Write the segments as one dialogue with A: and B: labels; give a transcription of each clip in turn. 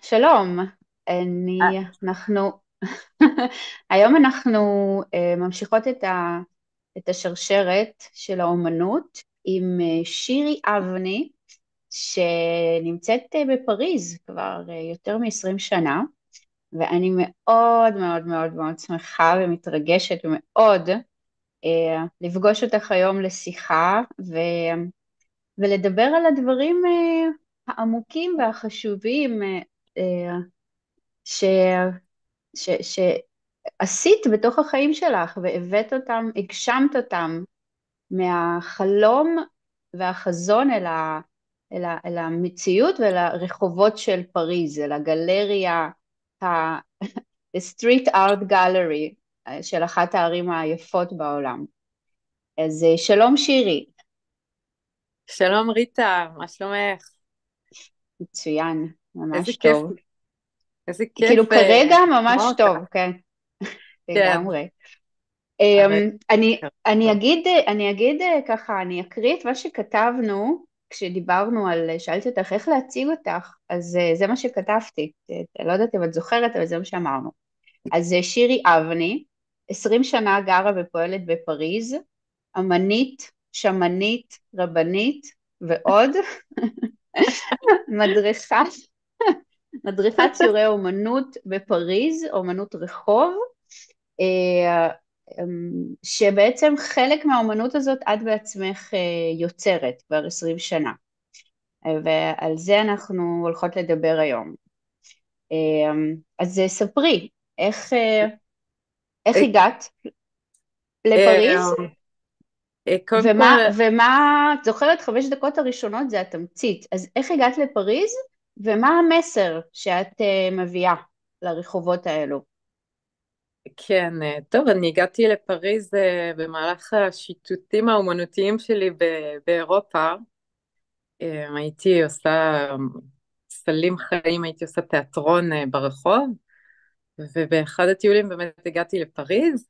A: שלום,
B: אה,
A: אנחנו, היום אנחנו ממשיכות את השרשרת של האומנות עם שירי אבני, שנמצאת בפריז כבר יותר מ-20 שנה, ואני מאוד מאוד מאוד מאוד שמחה ומתרגשת ומאוד לפגוש אותך היום לשיחה ולדבר על הדברים העמוקים והחשובים אה, ש, שעשית בתוך החיים שלך והבאת אותם, הגשמת אותם מהחלום והחזון אל המציאות ואל הרחובות של פריז, אל הגלריה, ה-Street Art Gallery של אחת הערים היפות בעולם. אז שלום שירי,
B: שלום ריטה, מה שלומך?
A: מצוין,
B: איזה
A: ממש
B: כיף,
A: טוב.
B: איזה
A: כאילו
B: כיף
A: כרגע
B: לשמוע
A: ממש
B: אותך.
A: טוב, כן,
B: כן,
A: לגמרי.
B: הרי
A: אני אגיד ככה, אני אקריא את מה שכתבנו כשדיברנו שאלתי אותך איך להציג אותך, אז זה מה שכתבתי, לא יודעת אם את זוכרת, אבל זה מה שאמרנו. אז שירי אבני, 20 שנה גרה ופועלת בפריז, אמנית, שמנית, רבנית ועוד, מדריכת, מדריכת ציורי אומנות בפריז, אומנות רחוב, אה, שבעצם חלק מהאומנות הזאת את בעצמך יוצרת כבר 20 שנה, ועל זה אנחנו הולכות לדבר היום. אז ספרי, איך
B: אה,
A: הגעת לפריז,
B: אה, קודם כל,
A: ומה, את זוכרת 5 דקות הראשונות זה התמצית, אז איך הגעת לפריז, ומה המסר שאת מביאה לרחובות האלו?
B: כן, טוב, אני הגעתי לפריז במהלך השיטוטים האומנותיים שלי באירופה. הייתי עושה סלים חיים, הייתי עושה תיאטרון ברחוב, ובאחד הטיולים באמת הגעתי לפריז.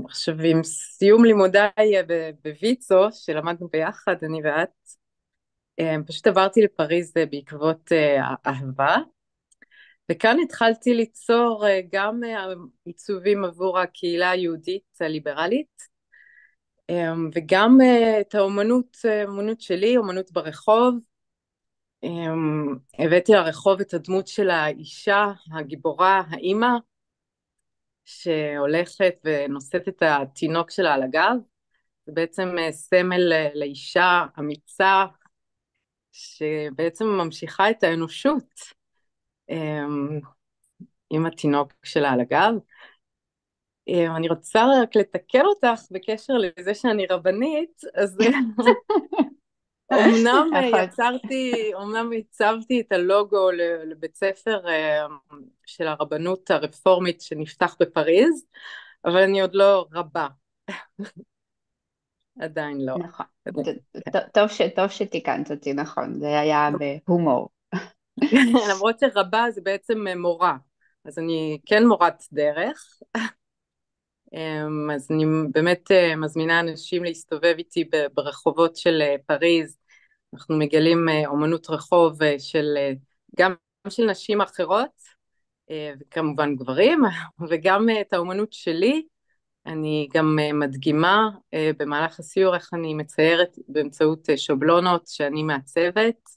B: עכשיו, עם סיום לימודיי בוויצו, שלמדנו ביחד, אני ואת, פשוט עברתי לפריז בעקבות אהבה, וכאן התחלתי ליצור גם עיצובים עבור הקהילה היהודית הליברלית, וגם את האומנות שלי, אומנות ברחוב. הבאתי לרחוב את הדמות של האישה הגיבורה, האימא, שהולכת ונושאת את התינוק שלה על הגב. זה בעצם סמל לאישה אמיצה, שבעצם ממשיכה את האנושות עם התינוק שלה על הגב. אני רוצה רק לתקן אותך בקשר לזה שאני רבנית, אז
A: נכון.
B: אומנם הצבתי את הלוגו לבית ספר של הרבנות הרפורמית שנפתח בפריז, אבל אני עוד לא רבה, עדיין לא.
A: נכון, טוב שתיקנת אותי, נכון, זה היה בהומור.
B: למרות שרבה זה בעצם מורה, אז אני כן מורת דרך. אז אני באמת מזמינה אנשים להסתובב איתי ברחובות של פריז. אנחנו מגלים אומנות רחוב גם של נשים אחרות, וכמובן גברים, וגם את האומנות שלי. אני גם מדגימה במהלך הסיור איך אני מציירת באמצעות שבלונות שאני מעצבת.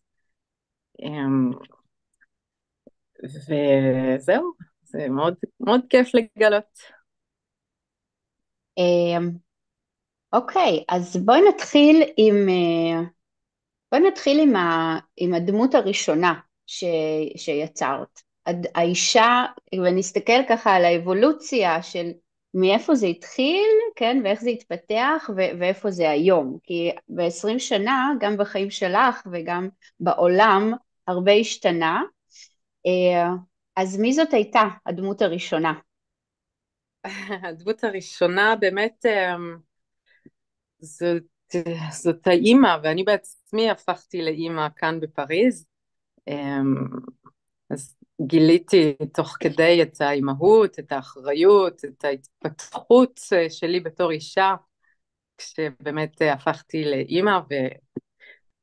B: וזהו, זה מאוד מאוד כיף לגלות.
A: אוקיי, אז בואי נתחיל עם הדמות הראשונה שיצרת. האישה, ונסתכל ככה על האבולוציה של מאיפה זה התחיל, כן, ואיך זה התפתח, ואיפה זה היום. כי ב-20 שנה, גם בחיים שלך וגם בעולם, הרבה השתנה. אה, אז מי זאת הייתה הדמות הראשונה?
B: הדמות הראשונה באמת זאת, זאת האימא, ואני בעצמי הפכתי לאימא כאן בפריז. אז גיליתי תוך כדי את האימהות, את האחריות, את ההתפתחות שלי בתור אישה, כשבאמת הפכתי לאימא,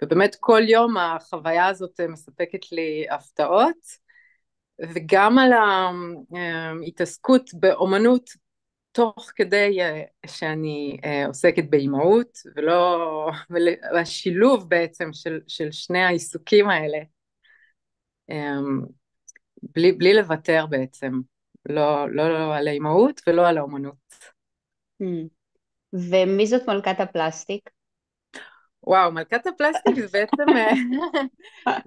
B: ובאמת כל יום החוויה הזאת מספקת לי הפתעות, וגם על ההתעסקות באומנות תוך כדי שאני עוסקת באימהות, והשילוב בעצם של שני העיסוקים האלה, בלי לוותר בעצם, לא על האימהות ולא על האומנות.
A: Hmm. ומי זאת מלכת הפלסטיק?
B: וואו, מלכת הפלסטיק זה בעצם,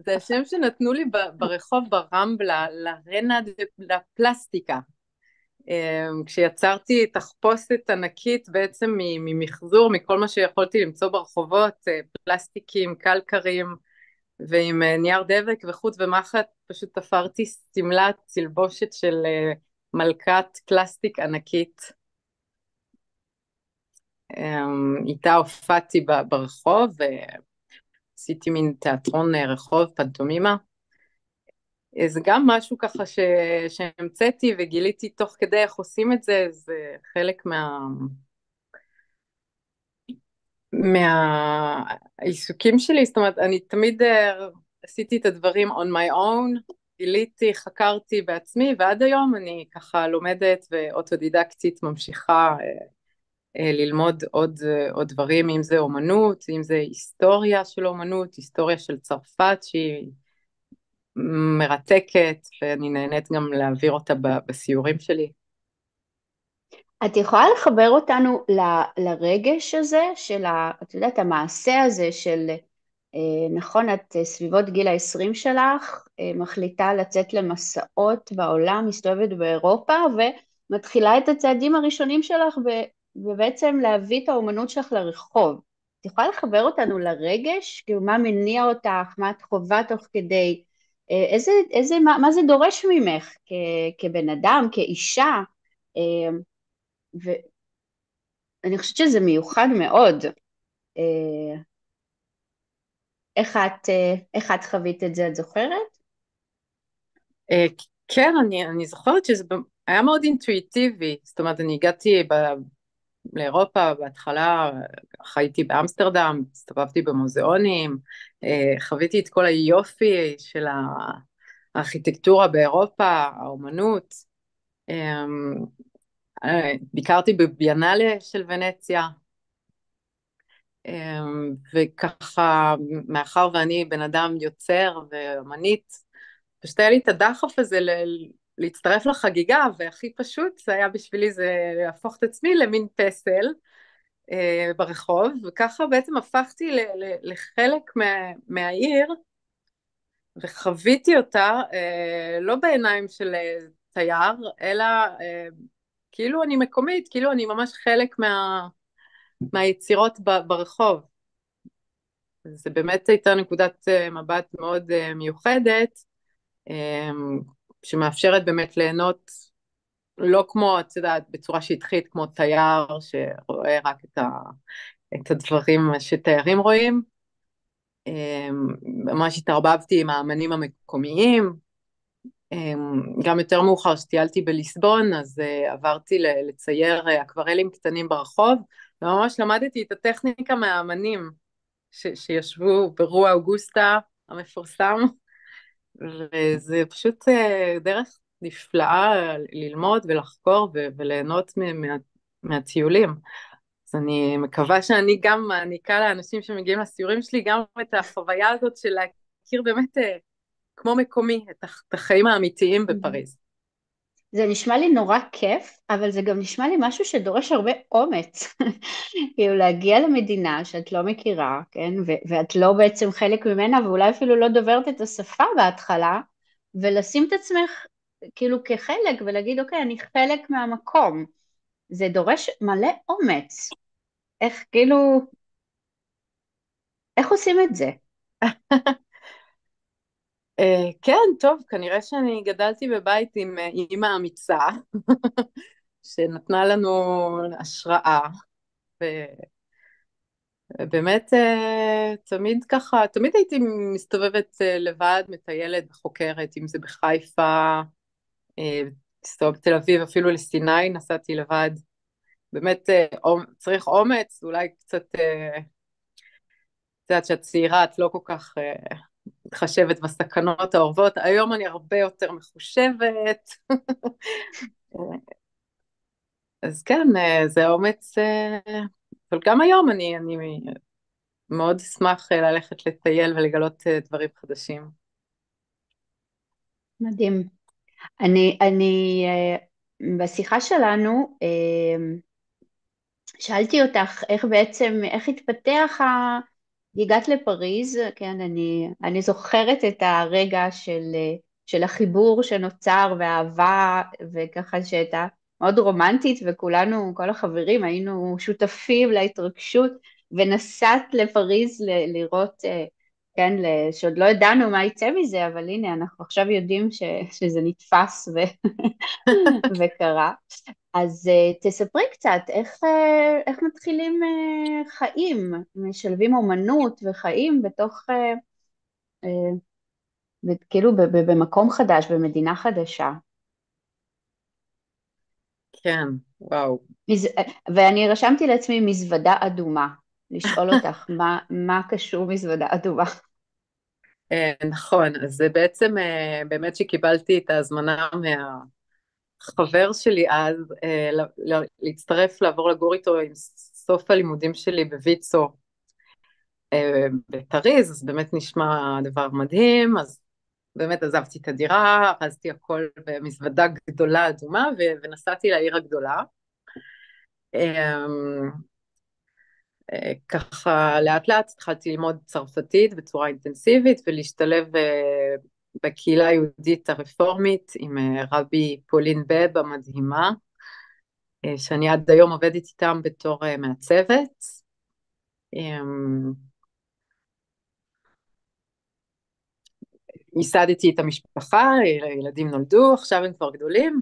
B: זה השם שנתנו לי ברחוב ברמבלה, לרנה דה פלסטיקה. כשיצרתי תחפושת ענקית בעצם ממחזור, מכל מה שיכולתי למצוא ברחובות, פלסטיקים, קלקרים, ועם נייר דבק וחוט ומחט, פשוט תפרתי סמלת תלבושת של מלכת פלסטיק ענקית. איתה הופעתי ברחוב, ועשיתי מין תיאטרון רחוב, פנטומימה. זה גם משהו ככה שהמצאתי וגיליתי תוך כדי איך עושים את זה, זה חלק מהעיסוקים שלי, זאת אומרת, אני תמיד עשיתי את הדברים on my own, גיליתי, חקרתי בעצמי, ועד היום אני ככה לומדת ואוטודידקטית ממשיכה ללמוד עוד דברים, אם זה אומנות, אם זה היסטוריה של אומנות, היסטוריה של צרפת שהיא מרתקת, ואני נהנית גם להעביר אותה בסיורים שלי.
A: את יכולה לחבר אותנו לרגש הזה של, את יודעת, המעשה הזה של, נכון, את סביבות גיל ה-20 שלך, מחליטה לצאת למסעות בעולם, מסתובבת באירופה, ומתחילה את הצעדים הראשונים שלך, ובעצם להביא את האומנות שלך לרחוב. את יכולה לחבר אותנו לרגש? כאילו, מה מניע אותך, מה את חובה תוך כדי, מה זה דורש ממך כבן אדם, כאישה, ואני חושבת שזה מיוחד מאוד. איך את חווית את זה, את זוכרת?
B: כן, אני זוכרת שזה היה מאוד אינטואיטיבי, זאת אומרת, אני הגעתי לאירופה, בהתחלה חייתי באמסטרדם, הסתובבתי במוזיאונים, חוויתי את כל היופי של הארכיטקטורה באירופה, האומנות, ביקרתי בביאנלה של ונציה, וככה, מאחר ואני בן אדם יוצר ואמנית, פשוט היה לי את הדחף הזה להצטרף לחגיגה, והכי פשוט זה היה בשבילי זה להפוך את עצמי למין פסל ברחוב, וככה בעצם הפכתי לחלק מהעיר, וחוויתי אותה לא בעיניים של תייר, אלא כאילו אני מקומית, כאילו אני ממש חלק מהיצירות ברחוב. זה באמת הייתה נקודת מבט מאוד מיוחדת, שמאפשרת באמת ליהנות, לא כמו, את יודעת, בצורה שטחית, כמו תייר שרואה רק את הדברים שתיירים רואים. ממש התערבבתי עם האמנים המקומיים, גם יותר מאוחר שטיילתי בליסבון, אז עברתי לצייר אקוורלים קטנים ברחוב, וממש למדתי את הטכניקה מהאמנים שישבו ברוע אוגוסטה המפורסם, וזה פשוט דרך נפלאה ללמוד ולחקור וליהנות מהטיולים. אז אני מקווה שאני גם מעניקה לאנשים שמגיעים לסיורים שלי גם את החוויה הזאת של להכיר באמת כמו מקומי את החיים האמיתיים בפריז.
A: זה נשמע לי נורא כיף, אבל זה גם נשמע לי משהו שדורש הרבה אומץ. כאילו להגיע למדינה שאת לא מכירה, כן? ואת לא בעצם חלק ממנה, ואולי אפילו לא דוברת את השפה בהתחלה, ולשים את עצמך כאילו כחלק, ולהגיד, אוקיי, אני חלק מהמקום. זה דורש מלא אומץ. איך כאילו, איך עושים את זה?
B: כן, טוב, כנראה שאני גדלתי בבית עם אימא אמיצה, שנתנה לנו השראה, ובאמת תמיד ככה, תמיד הייתי מסתובבת לבד, מטיילת וחוקרת, אם זה בחיפה, מסתובבת בתל אביב, אפילו לסיני נסעתי לבד. באמת צריך אומץ, אולי קצת יודעת שאת צעירה, את לא כל כך מתחשבת בסכנות האורבות, היום אני הרבה יותר מחושבת. אז כן, זה אומץ, אבל גם היום אני מאוד אשמח ללכת לטייל ולגלות דברים חדשים.
A: מדהים. בשיחה שלנו, שאלתי אותך איך בעצם, איך התפתח הגעת לפריז, כן, אני זוכרת את הרגע של החיבור שנוצר והאהבה, וככה שהייתה מאוד רומנטית, וכולנו, כל החברים, היינו שותפים להתרגשות, ונסעת לפריז לראות, כן, שעוד לא ידענו מה יצא מזה, אבל הנה, אנחנו עכשיו יודעים שזה נתפס וקרה. אז תספרי קצת, איך מתחילים חיים, משלבים אומנות וחיים בתוך, כאילו במקום חדש, במדינה חדשה.
B: כן, וואו.
A: ואני רשמתי לעצמי מזוודה אדומה, לשאול אותך מה קשור מזוודה אדומה.
B: נכון, אז זה בעצם באמת שקיבלתי את ההזמנה מהחבר שלי אז, להצטרף, לעבור לגור איתו עם סוף הלימודים שלי בוויצו בפריז, אז באמת נשמע דבר מדהים, אז באמת עזבתי את הדירה, ארזתי הכל במזוודה גדולה אדומה, ונסעתי לעיר הגדולה. ככה לאט לאט התחלתי ללמוד צרפתית בצורה אינטנסיבית ולהשתלב בקהילה היהודית הרפורמית עם רבי פולין בב המדהימה, שאני עד היום עובדת איתם בתור מעצבת. ייסדתי את המשפחה, ילדים נולדו, עכשיו הם כבר גדולים,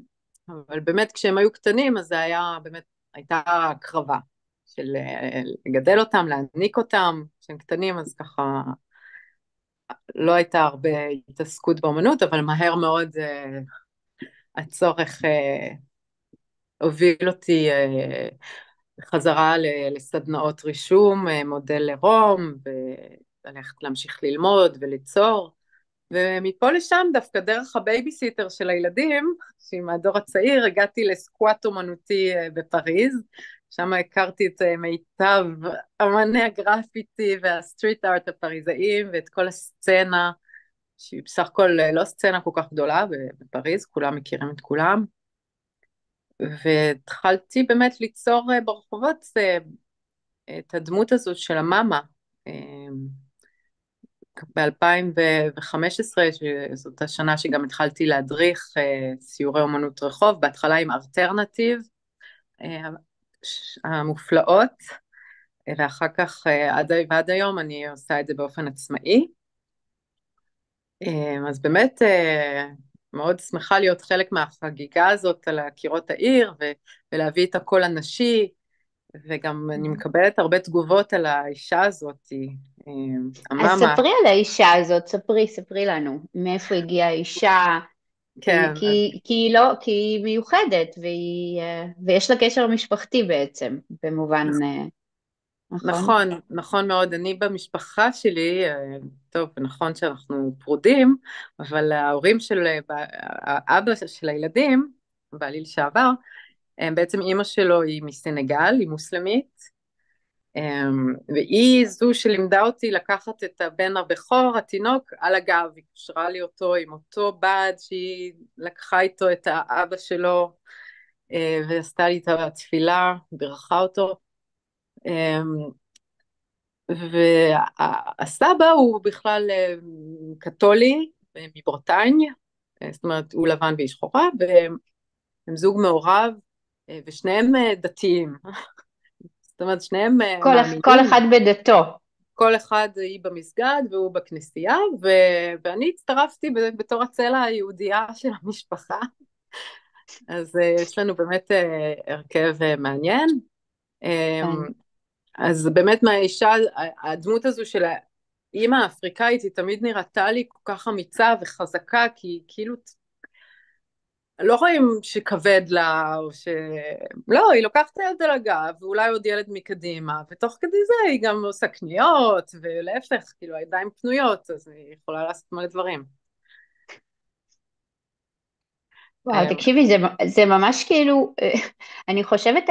B: אבל באמת כשהם היו קטנים אז זה היה באמת, הייתה הקרבה של לגדל אותם, להעניק אותם, כשהם קטנים אז ככה לא הייתה הרבה התעסקות באמנות, אבל מהר מאוד הצורך הוביל אותי חזרה לסדנאות רישום, מודל לרום, וללכת להמשיך ללמוד וליצור, ומפה לשם דווקא דרך הבייביסיטר של הילדים, שהיא מהדור הצעיר, הגעתי לסקואט אומנותי בפריז, שם הכרתי את מיטב אמני הגרפיטי והסטריט ארט הפריזאים, ואת כל הסצנה, שהיא בסך הכל לא סצנה כל כך גדולה בפריז, כולם מכירים את כולם, והתחלתי באמת ליצור ברחובות את הדמות הזאת של המאמה, ב-2015, שזאת השנה שגם התחלתי להדריך סיורי אומנות רחוב, בהתחלה עם אלטרנטיב המופלאות, ואחר כך ועד היום אני עושה את זה באופן עצמאי. אז באמת מאוד שמחה להיות חלק מהחגיגה הזאת על קירות העיר, ולהביא את הקול הנשי, וגם אני מקבלת הרבה תגובות על האישה הזאת,
A: אז
B: המאמה.
A: ספרי על האישה הזאת, ספרי לנו, מאיפה הגיעה האישה,
B: כן,
A: כי היא מיוחדת, ויש לה קשר משפחתי בעצם, במובן, נכון?
B: נכון, נכון מאוד. אני במשפחה שלי, טוב, נכון שאנחנו פרודים, אבל ההורים של, האבא של הילדים, בעלי לשעבר, בעצם אימא שלו היא מסנגל, היא מוסלמית, והיא זו שלימדה אותי לקחת את הבן הבכור, התינוק, על הגב, היא קשרה לי אותו עם אותו בד שהיא לקחה איתו את האבא שלו, ועשתה לי את התפילה, בירכה אותו. והסבא הוא בכלל קתולי מברטניה, זאת אומרת הוא לבן והיא שחורה, והם זוג מעורב, ושניהם דתיים, זאת אומרת שניהם
A: כל
B: מאמינים,
A: אחד בדתו.
B: כל אחד היא במסגד והוא בכנסייה, ואני הצטרפתי בתור הצלע היהודייה של המשפחה, אז יש לנו באמת הרכב מעניין.
A: כן.
B: אז באמת מהאישה, הדמות הזו של האימא האפריקאית היא תמיד נראתה לי כל כך אמיצה וחזקה, כי כאילו לא רואים שכבד לה, או ש... לא, היא לוקחת את היד על הגב, ואולי עוד ילד מקדימה, ותוך כדי זה היא גם עושה קניות, ולהפך, כאילו הידיים פנויות, אז היא יכולה לעשות מלא דברים.
A: וואו,
B: אה,
A: תקשיבי, זה ממש כאילו, אני חושבת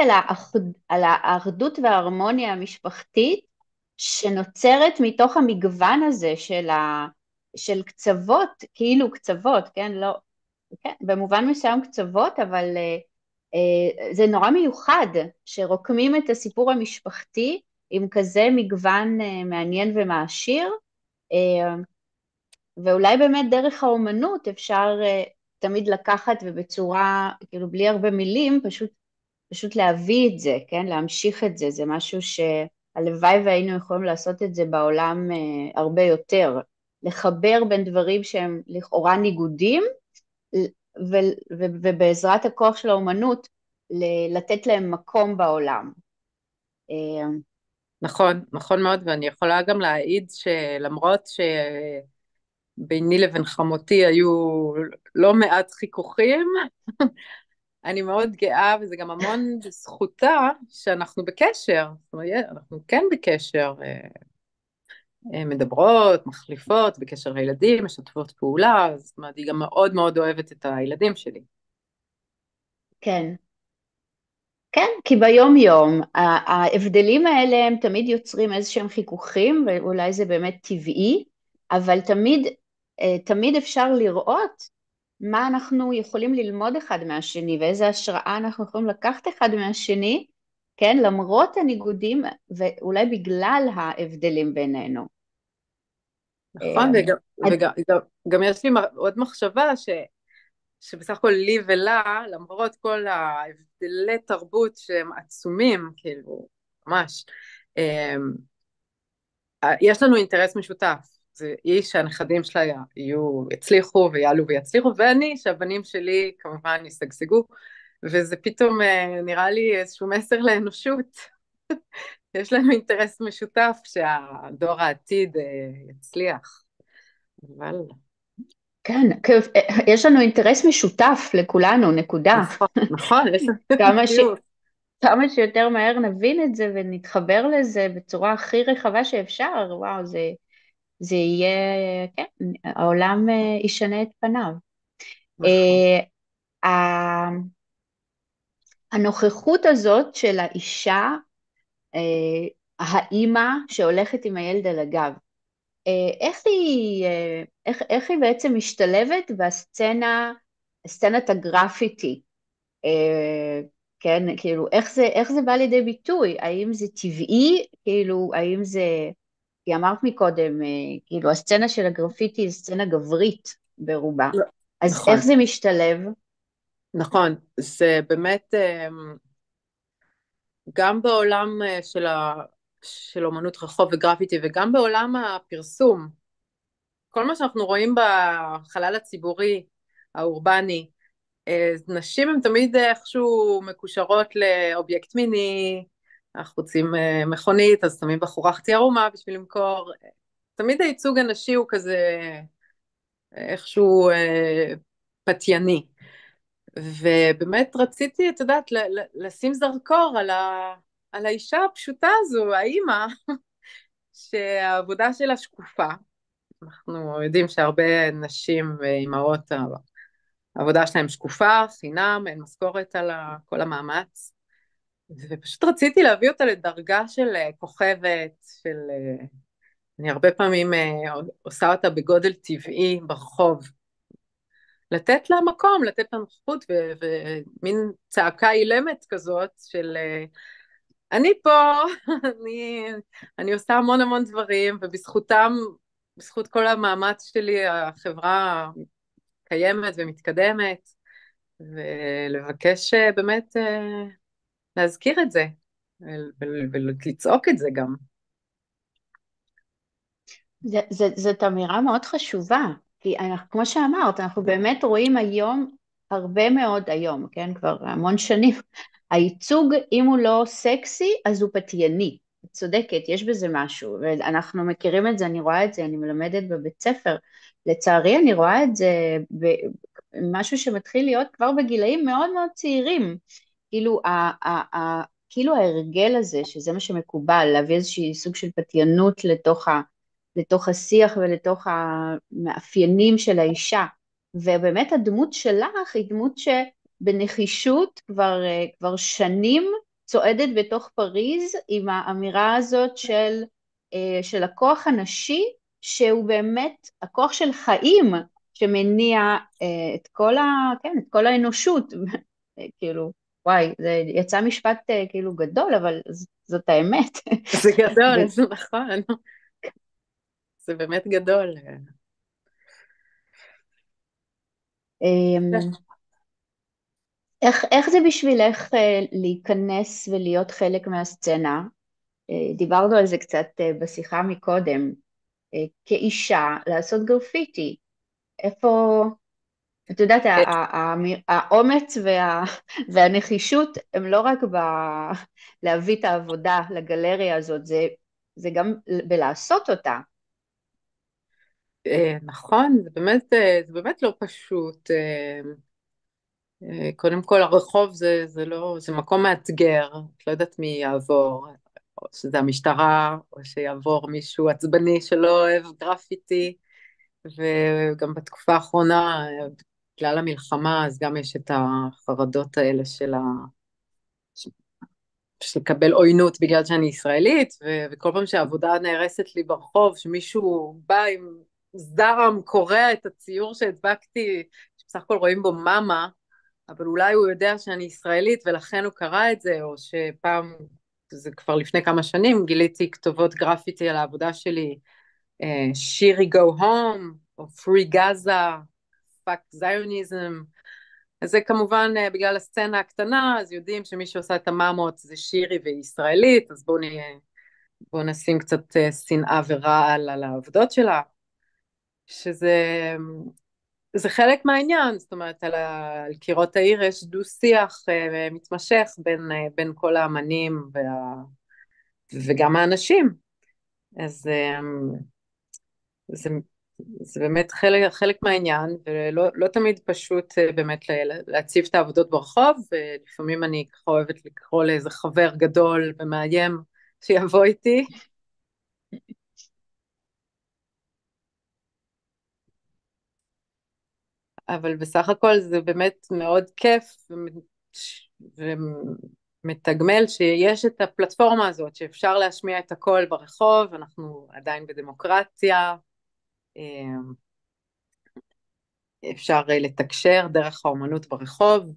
A: על האחדות וההרמוניה המשפחתית שנוצרת מתוך המגוון הזה של קצוות, כאילו קצוות, כן? לא, כן, במובן מסוים קצוות, אבל זה נורא מיוחד שרוקמים את הסיפור המשפחתי עם כזה מגוון מעניין ומעשיר, אה, ואולי באמת דרך האומנות אפשר תמיד לקחת ובצורה, כאילו בלי הרבה מילים, פשוט להביא את זה, כן? להמשיך את זה, זה משהו שהלוואי והיינו יכולים לעשות את זה בעולם הרבה יותר, לחבר בין דברים שהם לכאורה ניגודים, ובעזרת הכוח של האומנות לתת להם מקום בעולם. אה,
B: נכון, נכון מאוד, ואני יכולה גם להעיד שלמרות שביני לבין חמותי היו לא מעט חיכוכים, אני מאוד גאה, וזה גם המון בזכותה שאנחנו בקשר, זאת אומרת, אנחנו כן בקשר, מדברות, מחליפות, בקשר לילדים, משתפות פעולה, זאת אומרת, היא גם מאוד מאוד אוהבת את הילדים שלי.
A: כן, כן, כי ביום יום ההבדלים האלה הם תמיד יוצרים איזה שהם חיכוכים, ואולי זה באמת טבעי, אבל תמיד אפשר לראות מה אנחנו יכולים ללמוד אחד מהשני, ואיזה השראה אנחנו יכולים לקחת אחד מהשני, כן, למרות הניגודים, ואולי בגלל ההבדלים בינינו.
B: נכון, וגם יש לי עוד מחשבה שבסך הכל לי ולה, למרות כל ההבדלי תרבות שהם עצומים, כאילו, ממש, יש לנו אינטרס משותף, זה היא שהנכדים שלה יצליחו ויעלו ויצליחו, ואני שהבנים שלי כמובן ישגשגו, וזה פתאום נראה לי איזשהו מסר לאנושות, יש לנו אינטרס משותף שהדור העתיד יצליח, אבל
A: כן, יש לנו אינטרס משותף לכולנו, נקודה.
B: נכון, נכון, יש לנו
A: כמה ש...
B: בדיוק,
A: כמה שיותר מהר נבין את זה ונתחבר לזה בצורה הכי רחבה שאפשר, וואו, זה יהיה, כן, העולם ישנה את פניו.
B: נכון,
A: אה, ה- הנוכחות הזאת של האישה, אה, האימא שהולכת עם הילד על הגב, איך היא בעצם משתלבת סצנת הגרפיטי? אה, כן, כאילו, איך זה בא לידי ביטוי? האם זה טבעי? כאילו, האם זה, כי אמרת מקודם, כאילו, הסצנה של הגרפיטי היא סצנה גברית ברובה. אז איך
B: נכון,
A: זה משתלב?
B: נכון, זה באמת גם בעולם של אומנות רחוב וגרפיטי וגם בעולם הפרסום, כל מה שאנחנו רואים בחלל הציבורי, האורבני, נשים הן תמיד איכשהו מקושרות לאובייקט מיני, אנחנו רוצים מכונית, אז שמים בחורה חצי ערומה בשביל למכור, תמיד הייצוג הנשי הוא כזה איכשהו פתייני. ובאמת רציתי, את יודעת, לשים זרקור על האישה הפשוטה הזו, האימא, שהעבודה שלה שקופה. אנחנו יודעים שהרבה נשים ואימהות, העבודה שלהם שקופה, חינם, אין משכורת על כל המאמץ. ופשוט רציתי להביא אותה לדרגה של כוכבת, אני הרבה פעמים עושה אותה בגודל טבעי ברחוב, לתת לה מקום, לתת לה נוכחות, ומין צעקה אילמת כזאת של אני פה, אני עושה המון המון דברים, ובזכותם, בזכות כל המאמץ שלי, החברה קיימת ומתקדמת, ולבקש באמת להזכיר את זה, ולצעוק את זה גם.
A: זאת אמירה מאוד חשובה, כי כמו שאמרת, אנחנו באמת רואים היום, הרבה מאוד היום, כן, כבר המון שנים, הייצוג, אם הוא לא סקסי, אז הוא פתייני. את צודקת, יש בזה משהו, ואנחנו מכירים את זה, אני רואה את זה, אני מלמדת בבית ספר. לצערי, אני רואה את זה משהו שמתחיל להיות כבר בגילאים מאוד מאוד צעירים. כאילו, כאילו ההרגל הזה, שזה מה שמקובל, להביא איזושהי סוג של פתיינות לתוך השיח ולתוך המאפיינים של האישה. ובאמת הדמות שלך היא דמות שבנחישות כבר שנים צועדת בתוך פריז עם האמירה הזאת של הכוח הנשי, שהוא באמת הכוח של חיים שמניע כן, את כל האנושות. כאילו, וואי, זה יצא משפט כאילו גדול, אבל זאת האמת.
B: זה גדול, זה נכון, זה באמת גדול.
A: אמ, איך זה בשבילך להיכנס ולהיות חלק מהסצנה? דיברנו על זה קצת בשיחה מקודם. כאישה, לעשות גרפיטי. איפה, את יודעת, האומץ והנחישות הם לא רק להביא את העבודה לגלריה הזאת, זה גם בלעשות אותה.
B: נכון, זה באמת לא פשוט. קודם כל הרחוב זה לא, זה מקום מאתגר, את לא יודעת מי יעבור, או שזה המשטרה, או שיעבור מישהו עצבני שלא אוהב גרפיטי, וגם בתקופה האחרונה, בגלל המלחמה, אז גם יש את החרדות האלה של לקבל עוינות בגלל שאני ישראלית, וכל פעם שהעבודה נהרסת לי ברחוב, שמישהו בא עם זרם, קורע את הציור שהדבקתי, שבסך הכל רואים בו מאמה, אבל אולי הוא יודע שאני ישראלית ולכן הוא קרא את זה, או שפעם, זה כבר לפני כמה שנים, גיליתי כתובות גרפיטי על העבודה שלי, שירי go home, או free Gaza, fuck Zionism, אז זה כמובן בגלל הסצנה הקטנה, אז יודעים שמי שעושה את הממות זה שירי והיא ישראלית, אז בואו נשים קצת שנאה ורעל על העבודות שלה, שזה זה חלק מהעניין, זאת אומרת, על קירות העיר יש דו שיח מתמשך בין כל האמנים וגם האנשים, אז זה, זה באמת חלק מהעניין, ולא לא תמיד פשוט באמת להציב את העבודות ברחוב, ולפעמים אני ככה אוהבת לקרוא לאיזה חבר גדול ומאיים שיבוא איתי, אבל בסך הכל זה באמת מאוד כיף ומתגמל שיש את הפלטפורמה הזאת שאפשר להשמיע את הכל ברחוב, אנחנו עדיין בדמוקרטיה, אפשר לתקשר דרך האומנות ברחוב,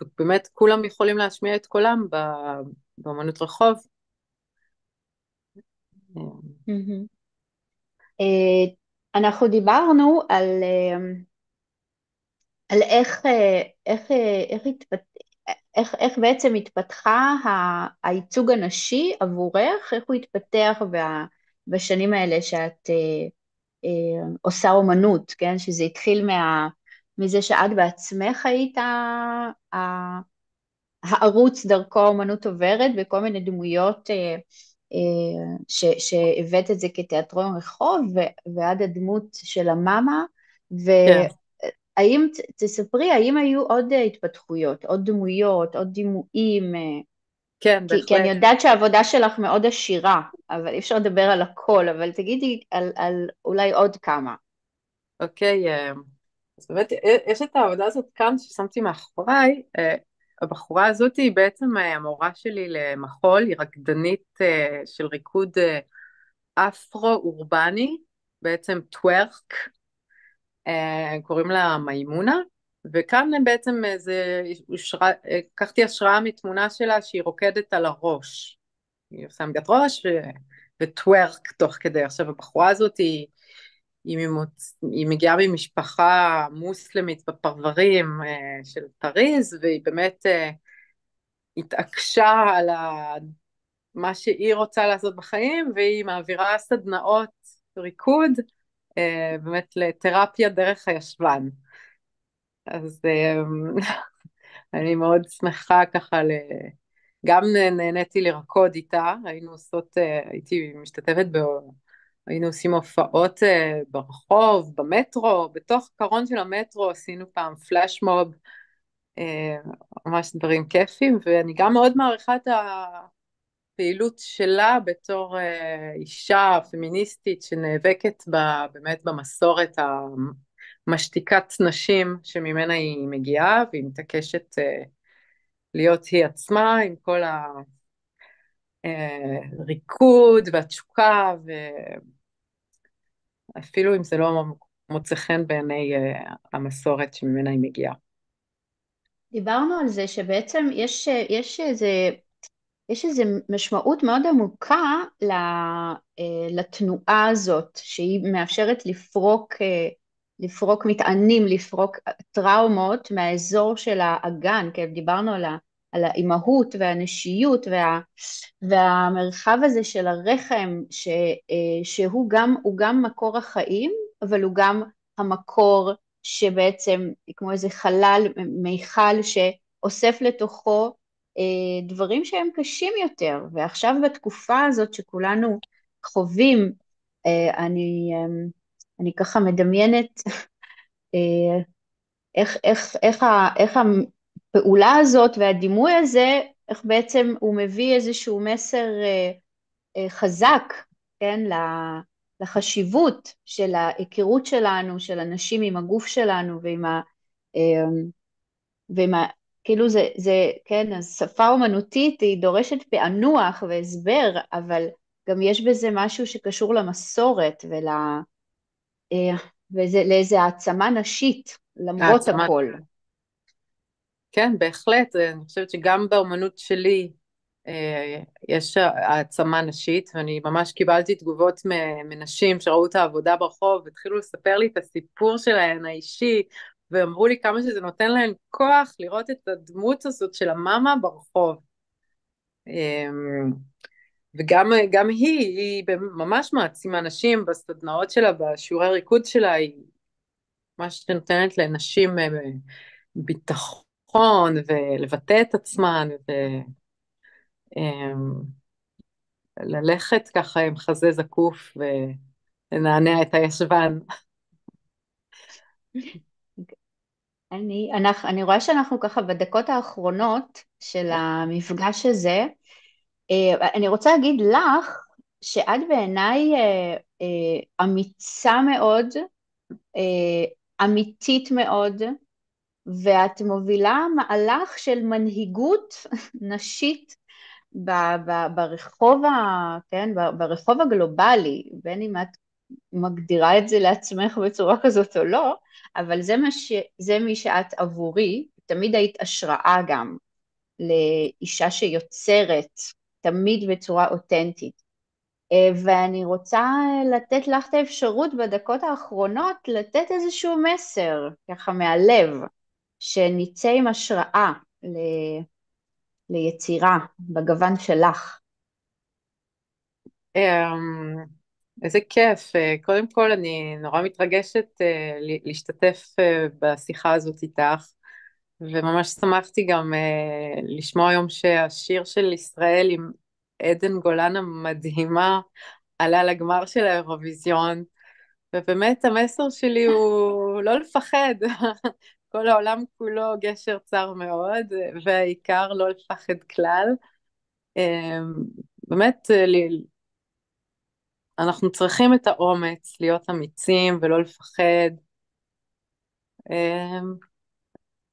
B: ובאמת כולם יכולים להשמיע את קולם באומנות רחוב.
A: מהמם. אנחנו דיברנו על איך בעצם התפתחה הייצוג הנשי עבורך, איך הוא התפתח בשנים האלה שאת עושה אומנות, כן? שזה התחיל מזה שאת בעצמך היית הערוץ דרכו האומנות עוברת, וכל מיני דמויות שהבאת את זה כתיאטרון רחוב, ועד הדמות של המאמה,
B: כן,
A: והאם, תספרי, האם היו עוד התפתחויות, עוד דמויות, עוד דימויים,
B: כן,
A: כי אני
B: בהחלט.
A: יודעת שהעבודה שלך מאוד עשירה, אבל אי אפשר לדבר על הכל, אבל תגידי על אולי עוד כמה.
B: אוקיי, אז באמת יש את העבודה הזאת כאן ששמתי מאחוריי, הבחורה הזאת היא בעצם המורה שלי למחול, היא רקדנית של ריקוד אפרו-אורבני, בעצם טוורק, קוראים לה מימונה, וכאן בעצם לקחתי השראה מתמונה שלה שהיא רוקדת על הראש, היא עושה עמדת ראש וטוורק תוך כדי. עכשיו הבחורה הזאת היא מגיעה ממשפחה מוסלמית בפרברים של פריז, והיא באמת התעקשה על מה שהיא רוצה לעשות בחיים, והיא מעבירה סדנאות ריקוד, באמת לתרפיה דרך הישבן. אז אני מאוד שמחה ככה, גם נהניתי לרקוד איתה, היינו עושות, הייתי משתתפת היינו עושים הופעות ברחוב, במטרו, בתוך קרון של המטרו עשינו פעם פלאש מוב, אה, ממש דברים כיפים, ואני גם מאוד מעריכה את הפעילות שלה בתור אישה פמיניסטית שנאבקת באמת במסורת המשתיקת נשים שממנה היא מגיעה, והיא מתעקשת להיות היא עצמה עם כל הריקוד והתשוקה, ואפילו אם זה לא מוצא חן בעיני המסורת שממנה היא מגיעה.
A: דיברנו על זה שבעצם יש איזו משמעות מאוד עמוקה לתנועה הזאת, שהיא מאפשרת לפרוק מטענים, לפרוק טראומות מהאזור של האגן, כן, דיברנו על האימהות והנשיות והמרחב הזה של הרחם, שהוא גם מקור החיים, אבל הוא גם המקור שבעצם כמו איזה חלל, מיכל שאוסף לתוכו דברים שהם קשים יותר, ועכשיו בתקופה הזאת שכולנו חווים, אני ככה מדמיינת איך הפעולה הזאת והדימוי הזה, איך בעצם הוא מביא איזשהו מסר חזק, כן, לחשיבות של ההיכרות שלנו, של אנשים עם הגוף שלנו ועם כאילו כן, אז שפה אומנותית היא דורשת פענוח והסבר, אבל גם יש בזה משהו שקשור למסורת ולאיזה העצמה נשית, למרות
B: העצמה,
A: הכל.
B: כן, בהחלט, אני חושבת שגם באומנות שלי יש העצמה נשית, ואני ממש קיבלתי תגובות מנשים שראו את העבודה ברחוב, והתחילו לספר לי את הסיפור שלהן האישי, ואמרו לי כמה שזה נותן להן כוח לראות את הדמות הזאת של המאמה ברחוב. וגם היא ממש מעצימה נשים בסדנאות שלה, בשיעורי ריקוד שלה, היא ממש נותנת לנשים ביטחון ולבטא את עצמן וללכת ככה עם חזה זקוף ולנענע את הישבן.
A: אני רואה שאנחנו ככה בדקות האחרונות של המפגש הזה. אני רוצה להגיד לך שאת בעיניי אמיצה מאוד, אמיתית מאוד, ואת מובילה מהלך של מנהיגות נשית ברחוב, כן, ברחוב הגלובלי, בין אם את מגדירה את זה לעצמך בצורה כזאת או לא, אבל זה מי שאת עבורי, תמיד היית השראה גם לאישה שיוצרת, תמיד בצורה אותנטית. ואני רוצה לתת לך את האפשרות בדקות האחרונות לתת איזשהו מסר, ככה מהלב, שנצא עם השראה ליצירה בגוון שלך.
B: אמ, איזה כיף. קודם כל אני נורא מתרגשת להשתתף בשיחה הזאת איתך, וממש שמחתי גם לשמוע היום שהשיר של ישראל עם עדן גולן המדהימה עלה לגמר של האירוויזיון, ובאמת המסר שלי הוא לא לפחד. כל העולם כולו גשר צר מאוד, והעיקר לא לפחד כלל. באמת, אנחנו צריכים את האומץ להיות אמיצים ולא לפחד.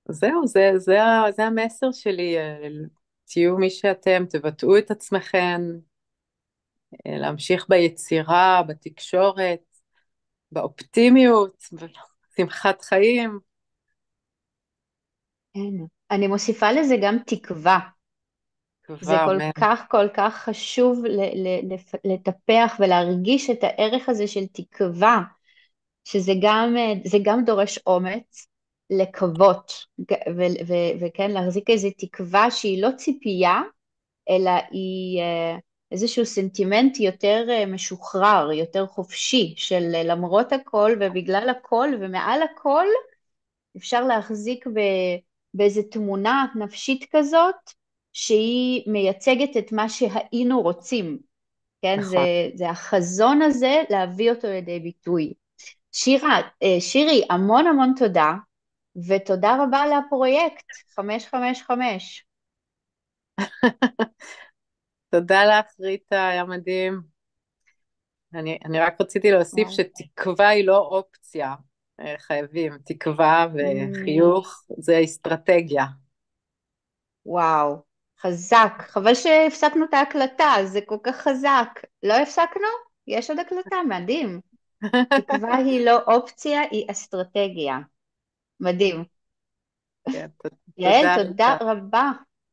B: זהו, זה המסר שלי. תהיו מי שאתם, תבטאו את עצמכם, להמשיך ביצירה, בתקשורת, באופטימיות, בשמחת חיים.
A: כן. אני מוסיפה לזה גם תקווה. זה
B: תקווה,
A: כל
B: אמן.
A: כך כל כך חשוב לטפח ולהרגיש את הערך הזה של תקווה, שזה גם דורש אומץ לקוות, וכן, להחזיק איזו תקווה שהיא לא ציפייה, אלא היא איזשהו סנטימנט יותר משוחרר, יותר חופשי, של למרות הכל ובגלל הכל ומעל הכל, אפשר להחזיק באיזו תמונה נפשית כזאת, שהיא מייצגת את מה שהיינו רוצים. כן,
B: נכון.
A: זה החזון הזה להביא אותו לידי ביטוי. שירי, המון המון תודה, ותודה רבה על הפרויקט 555.
B: תודה לך, ריטה, היה מדהים. אני רק רציתי להוסיף
A: וואו.
B: שתקווה היא לא אופציה. חייבים, תקווה
A: Mm,
B: וחיוך זה אסטרטגיה.
A: וואו, חזק. חבל שהפסקנו את ההקלטה, זה כל כך חזק. לא הפסקנו? יש עוד הקלטה, מדהים. תקווה היא לא אופציה, היא אסטרטגיה. מדהים.
B: כן,
A: יעל,
B: תודה,
A: תודה
B: ריטה.
A: רבה.